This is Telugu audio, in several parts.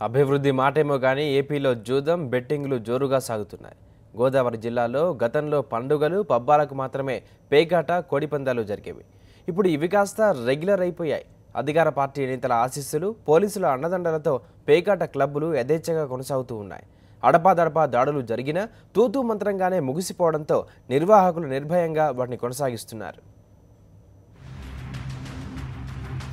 అభివృద్ధి మాటేమో కానీ ఏపీలో జూదం బెట్టింగ్లు జోరుగా సాగుతున్నాయి. గోదావరి జిల్లాలో గతంలో పండుగలు పబ్బాలకు మాత్రమే పేకాట కోడిపందాలు జరిగేవి. ఇప్పుడు ఇవి కాస్త రెగ్యులర్ అయిపోయాయి. అధికార పార్టీ నేతల ఆశీస్సులు, పోలీసుల అండదండలతో పేకాట క్లబ్బులు యథేచ్ఛగా కొనసాగుతూ ఉన్నాయి. అడపాదడపా దాడులు జరిగినా తూతూ మంత్రంగానే ముగిసిపోవడంతో నిర్వాహకులు నిర్భయంగా వాటిని కొనసాగిస్తున్నారు.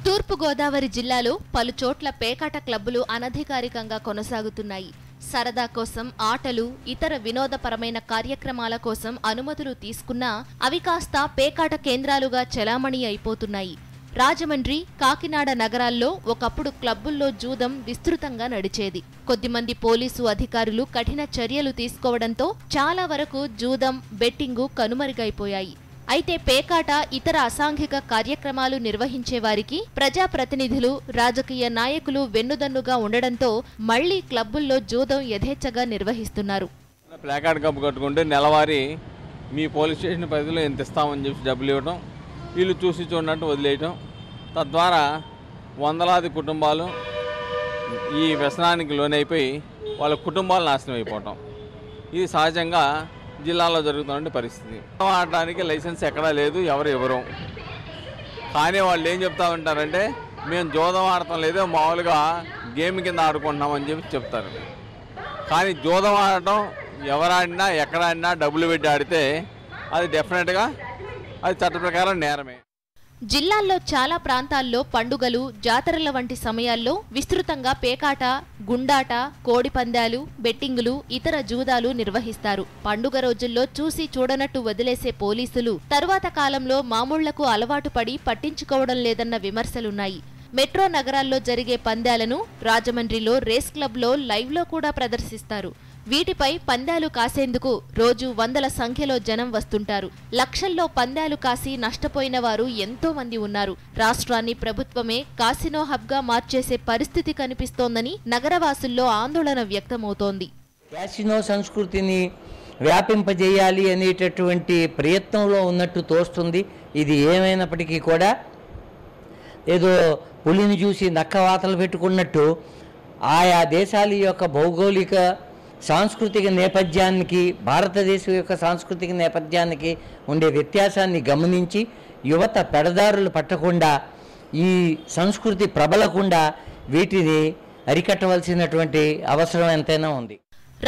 తూర్పు గోదావరి జిల్లాలో పలు చోట్ల పేకాట క్లబ్బులు అనధికారికంగా కొనసాగుతున్నాయి. సరదా కోసం ఆటలు, ఇతర వినోదపరమైన కార్యక్రమాల కోసం అనుమతులు తీసుకున్నా అవి కాస్త పేకాట కేంద్రాలుగా చెలామణి అయిపోతున్నాయి. రాజమండ్రి, కాకినాడ నగరాల్లో ఒకప్పుడు క్లబ్బుల్లో జూదం విస్తృతంగా నడిచేది. కొద్దిమంది పోలీసు అధికారులు కఠిన చర్యలు తీసుకోవడంతో చాలా వరకు జూదం, బెట్టింగు కనుమరుగైపోయాయి. అయితే పేకాట, ఇతర అసాంఘిక కార్యక్రమాలు నిర్వహించే వారికి ప్రజాప్రతినిధులు, రాజకీయ నాయకులు వెన్నుదన్నుగా ఉండడంతో మళ్లీ క్లబ్బుల్లో జూదం యథేచ్ఛగా నిర్వహిస్తున్నారు. ప్లాకార్డ్ కప్పు కట్టుకుంటే నెలవారీ మీ పోలీస్ స్టేషన్ పరిధిలో ఎంత ఇస్తామని చెప్పి డబ్బులు ఇవ్వడం, వీళ్ళు చూసి చూడనట్టు వదిలేయటం, తద్వారా వందలాది కుటుంబాలు ఈ వ్యసనానికి లోనైపోయి వాళ్ళ కుటుంబాలు నాశనం అయిపోవటం, ఇది సహజంగా జిల్లాలో జరుగుతున్న పరిస్థితి. ఆడటానికి లైసెన్స్ ఎక్కడా లేదు, ఎవరు ఇవ్వరు. కానీ వాళ్ళు ఏం చెప్తా ఉంటారంటే మేము జూదం ఆడటం లేదో మామూలుగా గేమ్ కింద ఆడుకుంటున్నామని చెప్పి చెప్తారు. కానీ జూదం ఆడటం ఎవరాడినా ఎక్కడాడినా డబ్బులు పెట్టి ఆడితే అది డెఫినెట్గా అది చట్ట ప్రకారం నేరమే. జిల్లాల్లో చాలా ప్రాంతాల్లో పండుగలు, జాతరల వంటి సమయాల్లో విస్తృతంగా పేకాట, గుండాట, కోడిపందాలు, బెట్టింగులు, ఇతర జూదాలు నిర్వహిస్తారు. పండుగ రోజుల్లో చూసి చూడనట్టు వదిలేసే పోలీసులు తరువాత కాలంలో మామూళ్లకు అలవాటు పడి పట్టించుకోవడం లేదన్న విమర్శలున్నాయి. మెట్రో నగరాల్లో జరిగే పందాలను రాజమండ్రిలో రేస్ క్లబ్లో లైవ్లో కూడా ప్రదర్శిస్తారు. వీటిపై పందాలు కాసేందుకు రోజు వందల సంఖ్యలో జనం వస్తుంటారు. లక్షల్లో పందాలు కాసి నష్టపోయిన వారు ఎంతో మంది ఉన్నారు. రాష్ట్రాన్ని ప్రభుత్వమే కాసినో హబ్గా మార్చేసే పరిస్థితి కనిపిస్తోందని నగరవాసుల్లో ఆందోళన వ్యక్తమవుతోంది. కాసినో సంస్కృతిని వ్యాపింపజేయాలి అనేటటువంటి ప్రయత్నంలో ఉన్నట్టు తోస్తుంది. ఇది ఏమైనప్పటికీ కూడా ఏదో పులిని చూసి నక్క వాతలు పెట్టుకున్నట్టు ఆయా దేశాల యొక్క భౌగోళిక సాంస్కృతిక నేపథ్యానికి, భారతదేశం యొక్క సాంస్కృతిక నేపథ్యానికి ఉండే వ్యత్యాసాన్ని గమనించి యువత పెడదారులు పట్టకుండా, ఈ సంస్కృతి ప్రబలకుండా వీటిని అరికట్టవలసినటువంటి అవసరం ఎంతైనా ఉంది.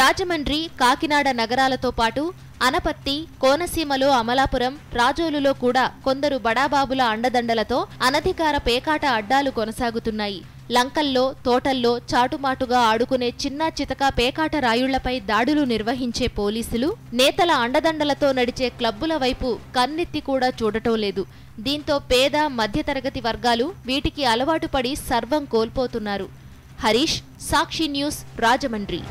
రాజమండ్రి, కాకినాడ నగరాలతో పాటు అనపత్తి, కోనసీమలో అమలాపురం, రాజోలులో కూడా కొందరు బడాబాబుల అండదండలతో అనధికార పేకాట అడ్డాలు కొనసాగుతున్నాయి. లంకల్లో, తోటల్లో చాటుమాటుగా ఆడుకునే చిన్నా చితక పేకాట రాయుళ్లపై దాడులు నిర్వహించే పోలీసులు నేతల అండదండలతో నడిచే క్లబ్బుల వైపు కన్నెత్తి కూడా చూడటం లేదు. దీంతో పేద, మధ్యతరగతి వర్గాలు వీటికి అలవాటు పడి సర్వం కోల్పోతున్నారు. హరీష్, సాక్షి న్యూస్, రాజమండ్రి.